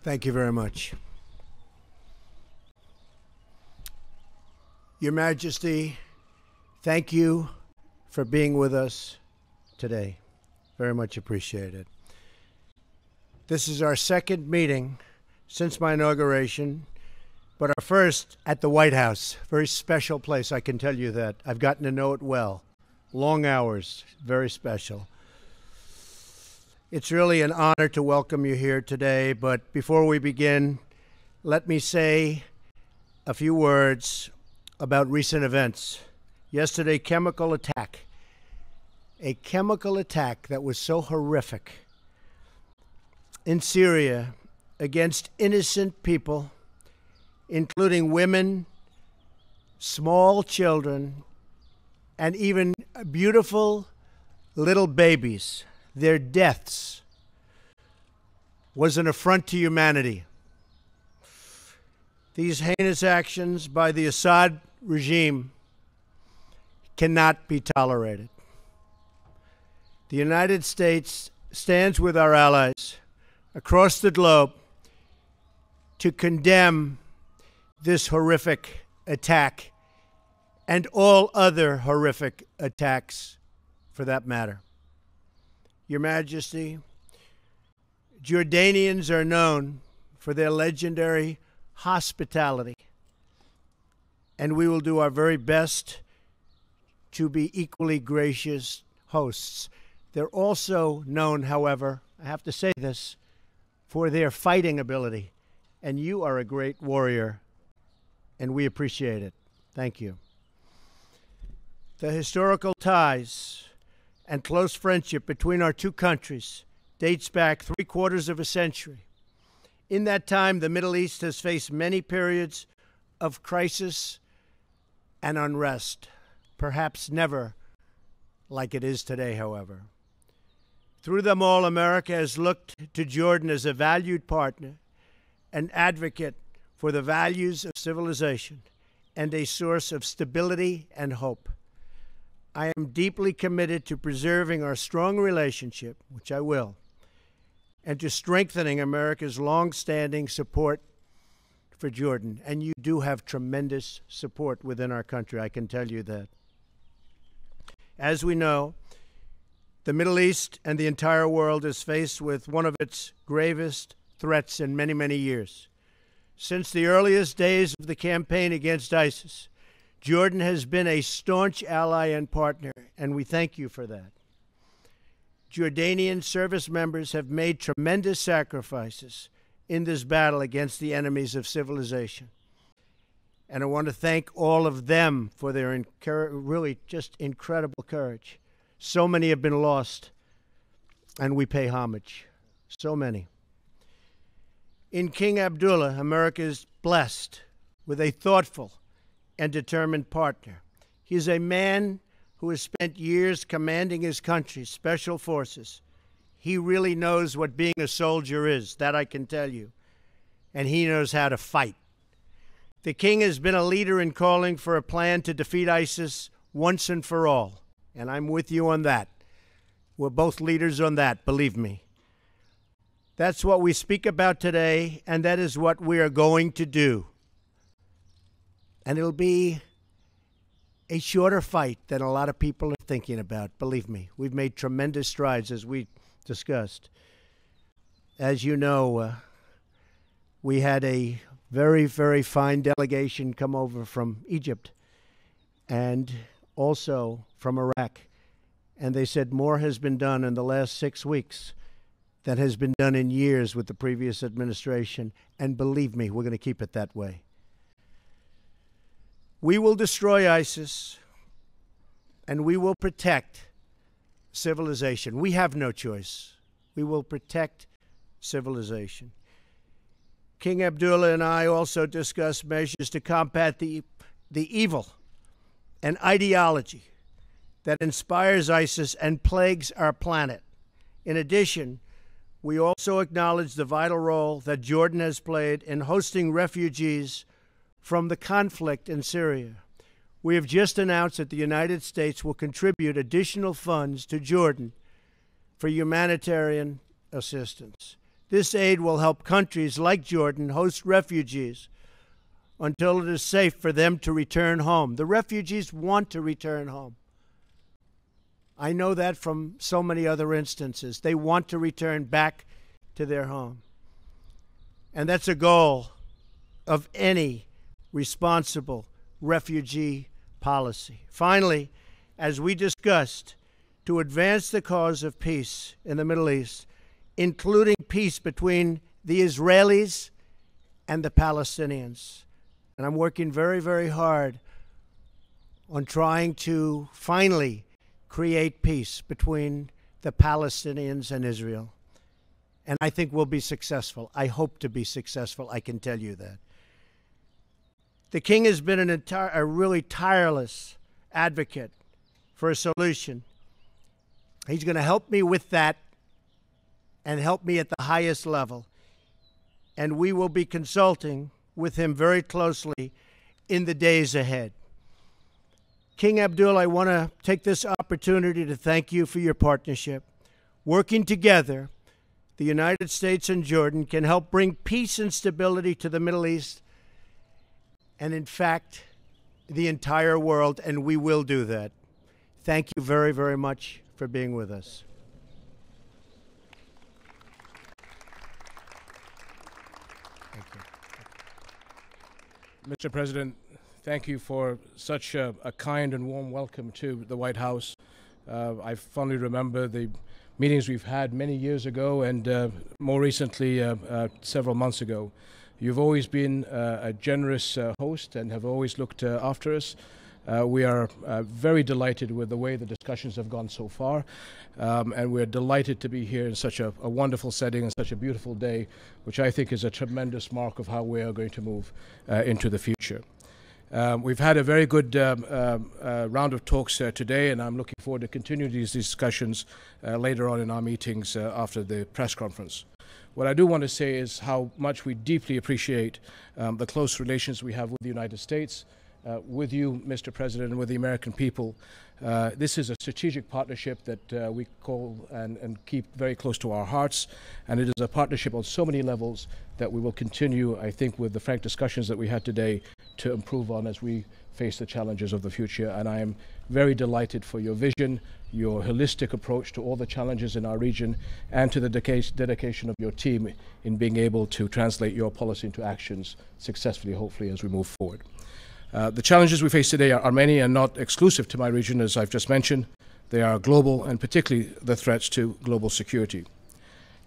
Thank you very much. Your Majesty, thank you for being with us today. Very much appreciated. This is our second meeting since my inauguration, but our first at the White House. Very special place, I can tell you that. I've gotten to know it well. Long hours, very special. It's really an honor to welcome you here today, but before we begin, let me say a few words about recent events. Yesterday, a chemical attack that was so horrific in Syria against innocent people, including women, small children, and even beautiful little babies. Their deaths was an affront to humanity. These heinous actions by the Assad regime cannot be tolerated. The United States stands with our allies across the globe to condemn this horrific attack and all other horrific attacks for that matter. Your Majesty, Jordanians are known for their legendary hospitality, and we will do our very best to be equally gracious hosts. They're also known, however, I have to say this, for their fighting ability, and you are a great warrior, and we appreciate it. Thank you. The historical ties and close friendship between our two countries dates back 3/4 of a century. In that time, the Middle East has faced many periods of crisis and unrest, perhaps never like it is today, however. Through them all, America has looked to Jordan as a valued partner, an advocate for the values of civilization, and a source of stability and hope. I am deeply committed to preserving our strong relationship, which I will, and to strengthening America's long-standing support for Jordan. And you do have tremendous support within our country, I can tell you that. As we know, the Middle East and the entire world is faced with one of its gravest threats in many, many years. Since the earliest days of the campaign against ISIS, Jordan has been a staunch ally and partner, and we thank you for that. Jordanian service members have made tremendous sacrifices in this battle against the enemies of civilization. And I want to thank all of them for their really just incredible courage. So many have been lost, and we pay homage. So many. In King Abdullah, America is blessed with a thoughtful and determined partner. He is a man who has spent years commanding his country's special forces. He really knows what being a soldier is, that I can tell you. And he knows how to fight. The king has been a leader in calling for a plan to defeat ISIS once and for all. And I'm with you on that. We're both leaders on that, believe me. That's what we speak about today, and that is what we are going to do. And it'll be a shorter fight than a lot of people are thinking about. Believe me, we've made tremendous strides, as we discussed. As you know, we had a very, very fine delegation come over from Egypt and also from Iraq. And they said more has been done in the last 6 weeks than has been done in years with the previous administration. And believe me, we're going to keep it that way. We will destroy ISIS, and we will protect civilization. We have no choice. We will protect civilization. King Abdullah and I also discussed measures to combat the evil and ideology that inspires ISIS and plagues our planet. In addition, we also acknowledge the vital role that Jordan has played in hosting refugees from the conflict in Syria. We have just announced that the United States will contribute additional funds to Jordan for humanitarian assistance. This aid will help countries like Jordan host refugees until it is safe for them to return home. The refugees want to return home. I know that from so many other instances. They want to return back to their home. And that's a goal of any responsible refugee policy. Finally, as we discussed, to advance the cause of peace in the Middle East, including peace between the Israelis and the Palestinians. And I'm working very, very hard on trying to finally create peace between the Palestinians and Israel. And I think we'll be successful. I hope to be successful, I can tell you that. The King has been a really tireless advocate for a solution. He's going to help me with that and help me at the highest level. And we will be consulting with him very closely in the days ahead. King Abdullah, I want to take this opportunity to thank you for your partnership. Working together, the United States and Jordan can help bring peace and stability to the Middle East and, in fact, the entire world, and we will do that. Thank you very, very much for being with us. Thank you. Mr. President, thank you for such a kind and warm welcome to the White House. I fondly remember the meetings we've had many years ago and more recently several months ago. You've always been a generous host and have always looked after us. We are very delighted with the way the discussions have gone so far, and we're delighted to be here in such a wonderful setting and such a beautiful day, which I think is a tremendous mark of how we are going to move into the future. We've had a very good round of talks today, and I'm looking forward to continuing these discussions later on in our meetings after the press conference. What I do want to say is how much we deeply appreciate the close relations we have with the United States, with you, Mr. President, and with the American people. This is a strategic partnership that we call and keep very close to our hearts, and it is a partnership on so many levels that we will continue, I think, with the frank discussions that we had today to improve on as we face the challenges of the future. And I am very delighted for your vision, your holistic approach to all the challenges in our region, and to the dedication of your team in being able to translate your policy into actions successfully, hopefully, as we move forward. The challenges we face today are many and not exclusive to my region, as I've just mentioned. They are global, and particularly the threats to global security.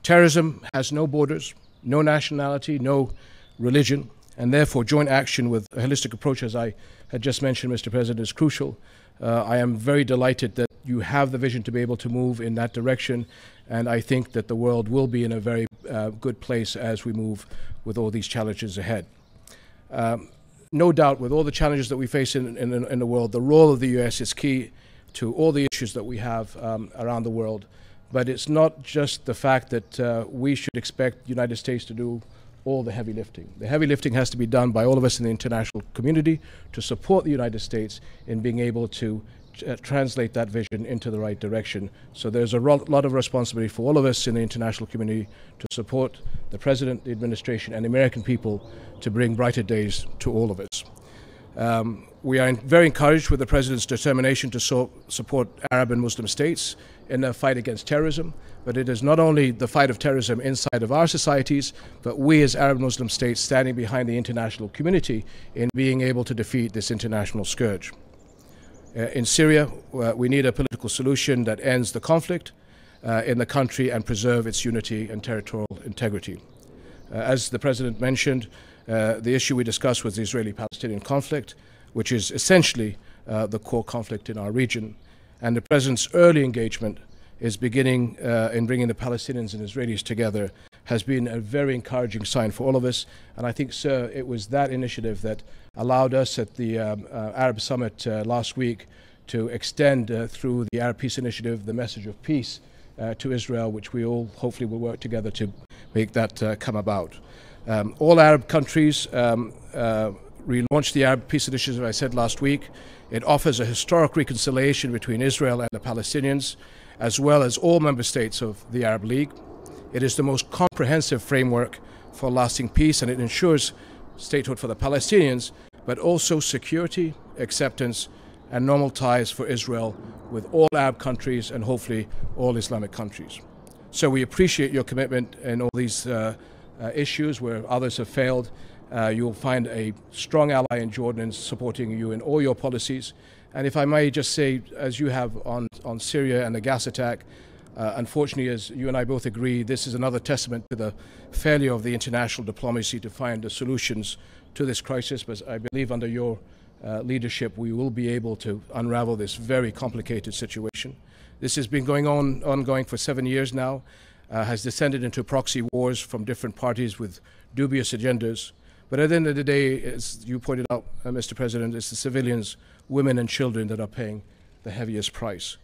Terrorism has no borders, no nationality, no religion, and therefore joint action with a holistic approach, as I had just mentioned, Mr. President, is crucial. I am very delighted that you have the vision to be able to move in that direction, and I think that the world will be in a very good place as we move with all these challenges ahead. No doubt, with all the challenges that we face in the world, the role of the U.S. is key to all the issues that we have around the world. But it's not just the fact that we should expect the United States to do all the heavy lifting. The heavy lifting has to be done by all of us in the international community to support the United States in being able to translate that vision into the right direction. So there's a lot of responsibility for all of us in the international community to support the President, the administration, and the American people to bring brighter days to all of us. We are very encouraged with the President's determination to support Arab and Muslim states in their fight against terrorism. But it is not only the fight of terrorism inside of our societies, but we as Arab Muslim states standing behind the international community in being able to defeat this international scourge. In Syria, we need a political solution that ends the conflict in the country and preserve its unity and territorial integrity. As the President mentioned, the issue we discussed was the Israeli-Palestinian conflict, which is essentially the core conflict in our region. And the President's early engagement is beginning in bringing the Palestinians and Israelis together has been a very encouraging sign for all of us. And I think, sir, it was that initiative that allowed us at the Arab Summit last week to extend through the Arab Peace Initiative the message of peace to Israel, which we all hopefully will work together to make that come about. All Arab countries relaunched the Arab Peace Initiative, as I said last week. It offers a historic reconciliation between Israel and the Palestinians, as well as all member states of the Arab League. It is the most comprehensive framework for lasting peace, and it ensures statehood for the Palestinians, but also security, acceptance, and normal ties for Israel with all Arab countries and hopefully all Islamic countries. So we appreciate your commitment in all these issues where others have failed. You'll find a strong ally in Jordan in supporting you in all your policies. And if I may just say, as you have on Syria and the gas attack, unfortunately, as you and I both agree, this is another testament to the failure of the international diplomacy to find the solutions to this crisis. But I believe under your leadership, we will be able to unravel this very complicated situation. This has been ongoing for 7 years now, has descended into proxy wars from different parties with dubious agendas. But at the end of the day, as you pointed out, Mr. President, it's the civilians, women and children that are paying the heaviest price.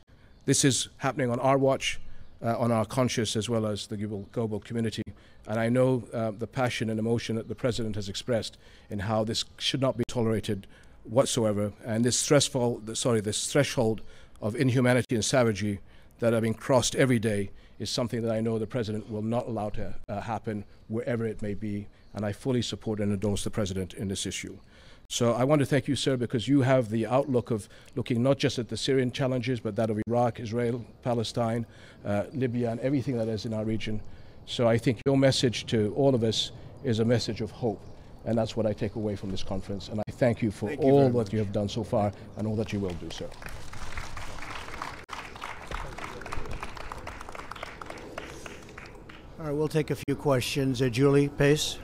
This is happening on our watch, on our conscience, as well as the global community. And I know the passion and emotion that the President has expressed in how this should not be tolerated whatsoever. And this threshold of inhumanity and savagery that are being crossed every day is something that I know the President will not allow to happen wherever it may be. And I fully support and endorse the President in this issue. So I want to thank you, sir, because you have the outlook of looking not just at the Syrian challenges, but that of Iraq, Israel, Palestine, Libya, and everything that is in our region. So I think your message to all of us is a message of hope. And that's what I take away from this conference. And I thank you for all that you have done so far and all that you will do, sir. All right, we'll take a few questions. Julie Pace.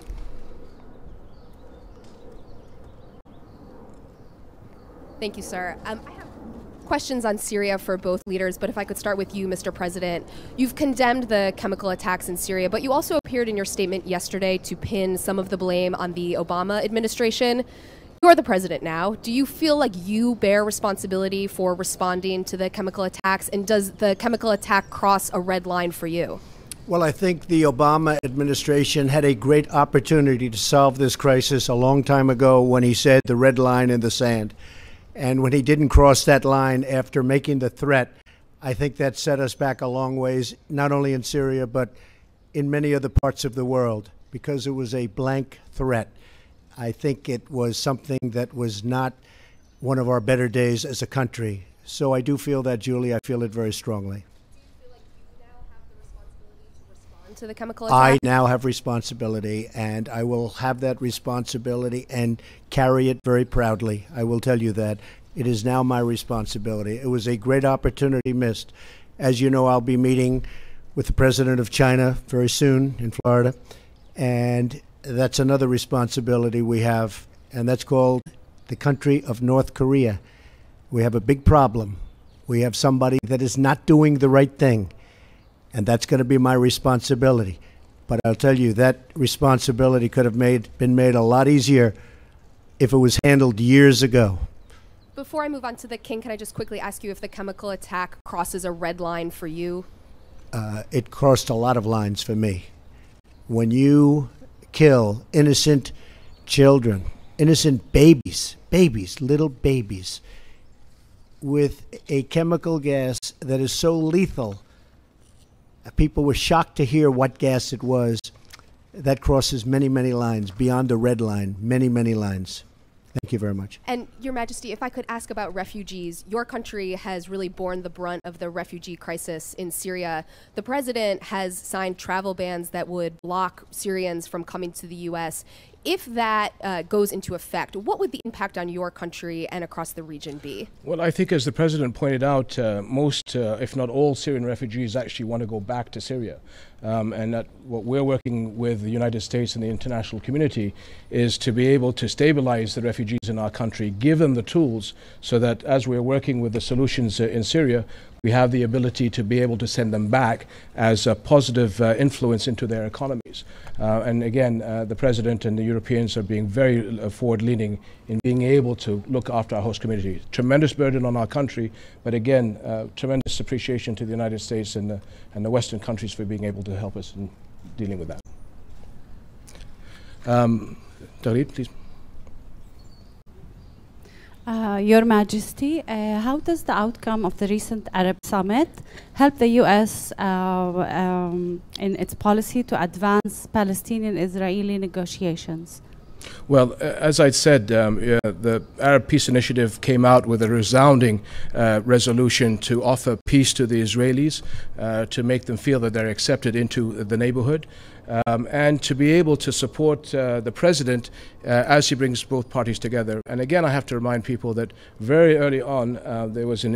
Thank you, sir. I have questions on Syria for both leaders, but if I could start with you, Mr. President. You've condemned the chemical attacks in Syria, but you also appeared in your statement yesterday to pin some of the blame on the Obama administration. You're the president now. Do you feel like you bear responsibility for responding to the chemical attacks, and does the chemical attack cross a red line for you? Well, I think the Obama administration had a great opportunity to solve this crisis a long time ago when he said the red line in the sand. And when he didn't cross that line after making the threat, I think that set us back a long ways, not only in Syria, but in many other parts of the world, because it was a blank threat. I think it was something that was not one of our better days as a country. So I do feel that, Julie. I feel it very strongly. Do you feel like you now have the responsibility to respond to the chemical attack? I now have responsibility, and I will have that responsibility and carry it very proudly. I will tell you that. It is now my responsibility. It was a great opportunity missed. As you know, I'll be meeting with the president of China very soon in Florida, and that's another responsibility we have, and that's called the country of North Korea. We have a big problem. We have somebody that is not doing the right thing, and that's going to be my responsibility. But I'll tell you, that responsibility could have been made a lot easier if it was handled years ago. Before I move on to the King, can I just quickly ask you if the chemical attack crosses a red line for you? It crossed a lot of lines for me. When you kill innocent children, innocent babies, little babies, with a chemical gas that is so lethal, people were shocked to hear what gas it was. That crosses many, many lines, beyond the red line, many, many lines. Thank you very much. And Your Majesty, if I could ask about refugees, your country has really borne the brunt of the refugee crisis in Syria. The president has signed travel bans that would block Syrians from coming to the U.S. If that goes into effect, what would the impact on your country and across the region be? Well, I think, as the president pointed out, most, if not all, Syrian refugees actually want to go back to Syria. And that what we're working with the United States and the international community is to be able to stabilize the refugees in our country, give them the tools so that as we're working with the solutions in Syria, we have the ability to be able to send them back as a positive influence into their economies. And again, the President and the Europeans are being very forward-leaning in being able to look after our host community. Tremendous burden on our country, but again, tremendous appreciation to the United States and the Western countries for being able to help us in dealing with that. Dalit, please. Your Majesty, how does the outcome of the recent Arab summit help the U.S. In its policy to advance Palestinian-Israeli negotiations? Well, as I said, the Arab Peace Initiative came out with a resounding resolution to offer peace to the Israelis, to make them feel that they're accepted into the neighborhood, and to be able to support the president as he brings both parties together. And again, I have to remind people that very early on, there was an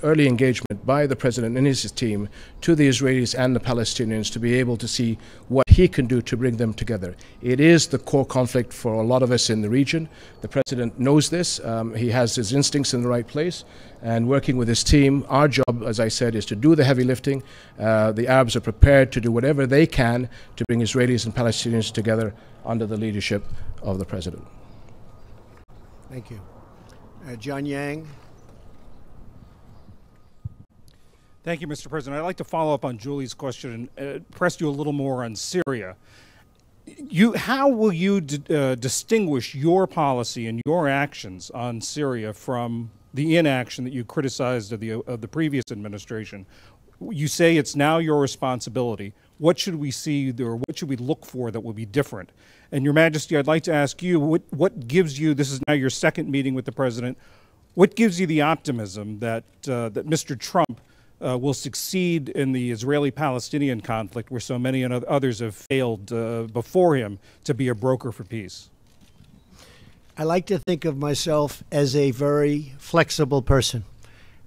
early engagement by the president and his team to the Israelis and the Palestinians to be able to see what he can do to bring them together. It is the core conflict for a lot of us in the region. The president knows this. He has his instincts in the right place. And working with his team, our job, as I said, is to do the heavy lifting. The Arabs are prepared to do whatever they can to bring Israelis and Palestinians together under the leadership of the president. Thank you. John Yang. Thank you, Mr. President. I'd like to follow up on Julie's question and press you a little more on Syria. How will you distinguish your policy and your actions on Syria from the inaction that you criticized of the previous administration? You say it's now your responsibility. What should we see or what should we look for that will be different? And Your Majesty, I'd like to ask you, what gives you, this is now your second meeting with the President, what gives you the optimism that Mr. Trump will succeed in the Israeli-Palestinian conflict where so many others have failed before him to be a broker for peace? I like to think of myself as a very flexible person.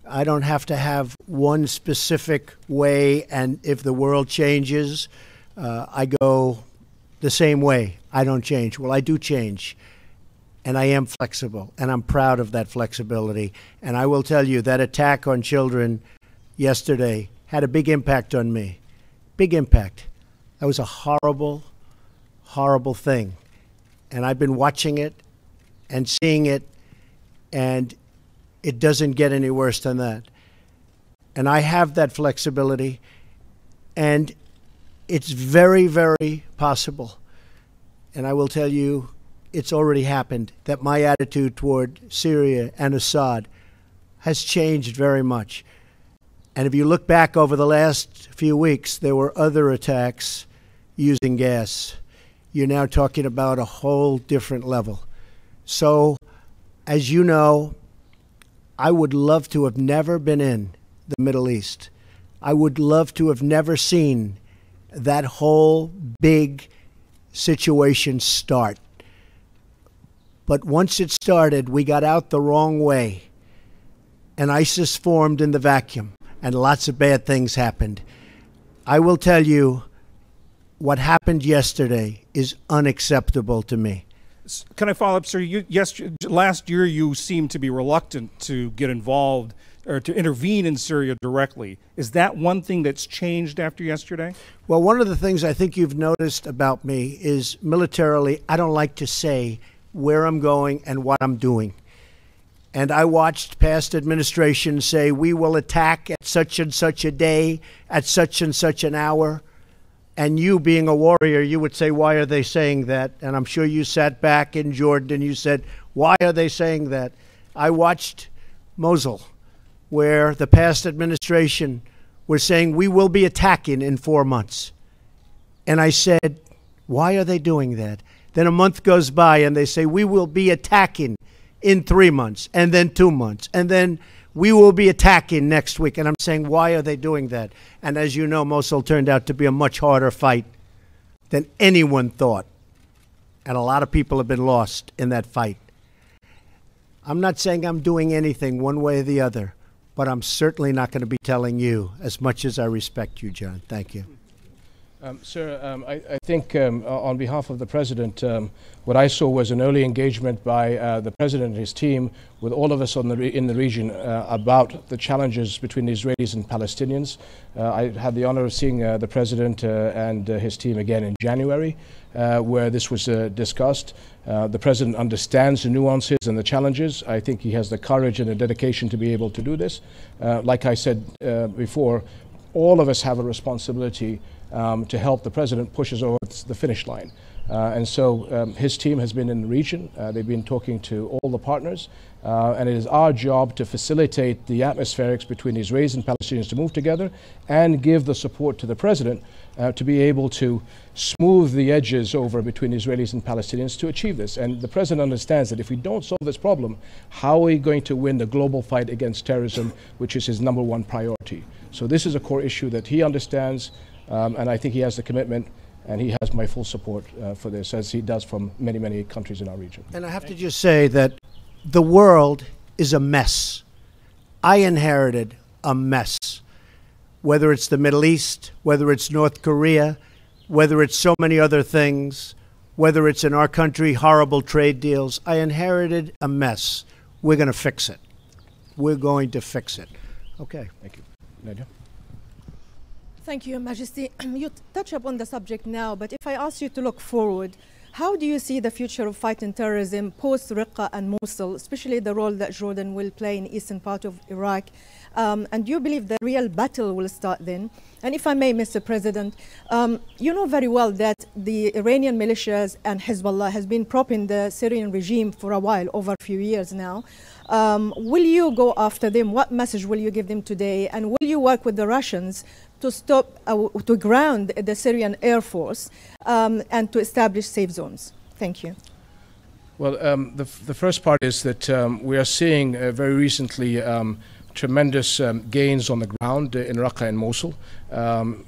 I don't have to have one specific way, and if the world changes, I go the same way. I don't change. Well, I do change, and I am flexible, and I'm proud of that flexibility. And I will tell you that attack on children yesterday had a big impact on me. Big impact. That was a horrible, horrible thing. And I've been watching it and seeing it, and it doesn't get any worse than that. And I have that flexibility, and it's very, very possible. And I will tell you, it's already happened, that my attitude toward Syria and Assad has changed very much. And if you look back over the last few weeks, there were other attacks using gas. You're now talking about a whole different level. So, as you know, I would love to have never been in the Middle East. I would love to have never seen that whole big situation start. But once it started, we got out the wrong way, and ISIS formed in the vacuum, and lots of bad things happened. I will tell you, what happened yesterday is unacceptable to me. Can I follow up, sir? Last year you seemed to be reluctant to get involved or to intervene in Syria directly. Is that one thing that's changed after yesterday? Well, one of the things I think you've noticed about me is militarily, I don't like to say where I'm going and what I'm doing. And I watched past administrations say, we will attack at such and such a day, at such and such an hour. And you, being a warrior, you would say, why are they saying that? And I'm sure you sat back in Jordan and you said, why are they saying that? I watched Mosul, where the past administration was saying, we will be attacking in 4 months. And I said, why are they doing that? Then a month goes by and they say, we will be attacking in 3 months, and then 2 months, and then we will be attacking next week. And I'm saying, why are they doing that? And as you know, Mosul turned out to be a much harder fight than anyone thought. And a lot of people have been lost in that fight. I'm not saying I'm doing anything one way or the other, but I'm certainly not going to be telling you, as much as I respect you, John. Thank you. Sir, I think on behalf of the President, what I saw was an early engagement by the President and his team with all of us in the region about the challenges between the Israelis and Palestinians. I had the honor of seeing the President and his team again in January, where this was discussed. The President understands the nuances and the challenges. I think he has the courage and the dedication to be able to do this. Like I said before, all of us have a responsibility to help the president push us over the finish line. And so his team has been in the region. They've been talking to all the partners. And it is our job to facilitate the atmospherics between Israelis and Palestinians to move together and give the support to the president to be able to smooth the edges over between Israelis and Palestinians to achieve this. And the president understands that if we don't solve this problem, how are we going to win the global fight against terrorism, which is his #1 priority? So this is a core issue that he understands, and I think he has the commitment, and he has my full support for this, as he does from many, many countries in our region. And I have to just say that the world is a mess. I inherited a mess. Whether it's the Middle East, whether it's North Korea, whether it's so many other things, whether it's in our country, horrible trade deals, I inherited a mess. We're going to fix it. We're going to fix it. Okay. Thank you. Nadia? Thank you, Your Majesty. You touch upon the subject now, but if I ask you to look forward, how do you see the future of fighting terrorism post-Raqqa and Mosul, especially the role that Jordan will play in the eastern part of Iraq? And do you believe the real battle will start then? And if I may, Mr. President, you know very well that the Iranian militias and Hezbollah has been propping the Syrian regime for a while, over a few years now. Will you go after them? What message will you give them today? And will you work with the Russians to stop, to ground the Syrian Air Force and to establish safe zones? Thank you. Well, the first part is that we are seeing very recently tremendous gains on the ground in Raqqa and Mosul.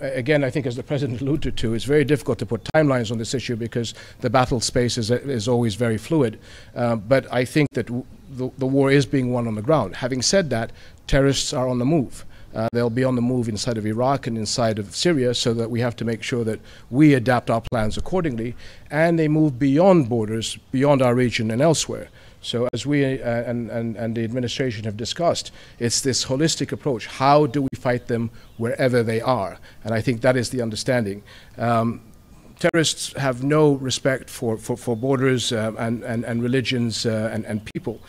Again, I think as the President alluded to, it's very difficult to put timelines on this issue because the battle space is always very fluid. But I think that the war is being won on the ground. Having said that, terrorists are on the move. They'll be on the move inside of Iraq and inside of Syria, so that we have to make sure that we adapt our plans accordingly, and they move beyond borders, beyond our region and elsewhere. So as we and the administration have discussed, it's this holistic approach. How do we fight them wherever they are? And I think that is the understanding. Terrorists have no respect for borders and religions and people.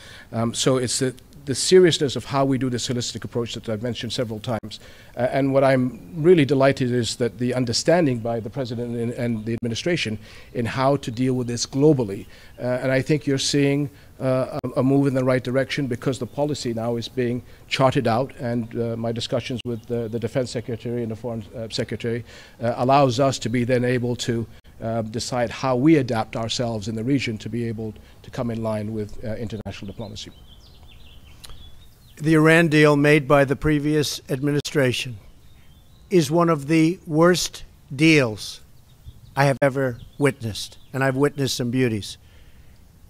So it's the seriousness of how we do this holistic approach that I've mentioned several times. And what I'm really delighted is that the understanding by the President and the administration in how to deal with this globally. And I think you're seeing a move in the right direction because the policy now is being charted out, and my discussions with the Defense Secretary and the Foreign Secretary allows us to be then able to decide how we adapt ourselves in the region to be able to come in line with international diplomacy. The Iran deal made by the previous administration is one of the worst deals I have ever witnessed, and I've witnessed some beauties.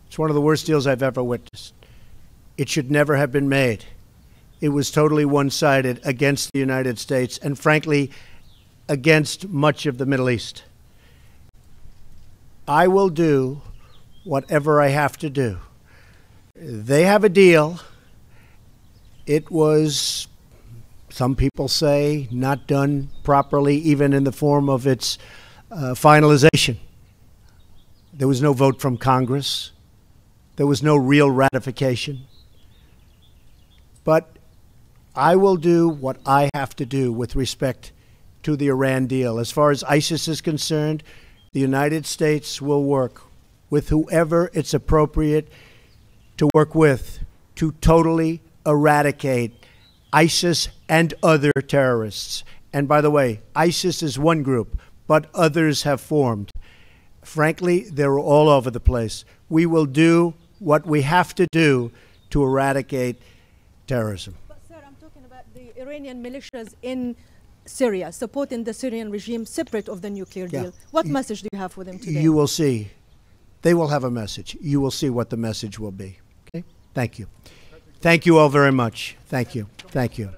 It's one of the worst deals I've ever witnessed. It should never have been made. It was totally one-sided against the United States and, frankly, against much of the Middle East. I will do whatever I have to do. They have a deal. It was, some people say, not done properly, even in the form of its finalization. There was no vote from Congress. There was no real ratification. But I will do what I have to do with respect to the Iran deal. As far as ISIS is concerned, the United States will work with whoever it's appropriate to work with to totally eradicate ISIS and other terrorists. And by the way, ISIS is one group, but others have formed. Frankly, they're all over the place. We will do what we have to do to eradicate terrorism. But, sir, I'm talking about the Iranian militias in Syria, supporting the Syrian regime separate of the nuclear deal. What message do you have for them today? You will see. They will have a message. You will see what the message will be. Okay? Thank you. Thank you all very much. Thank you. Thank you.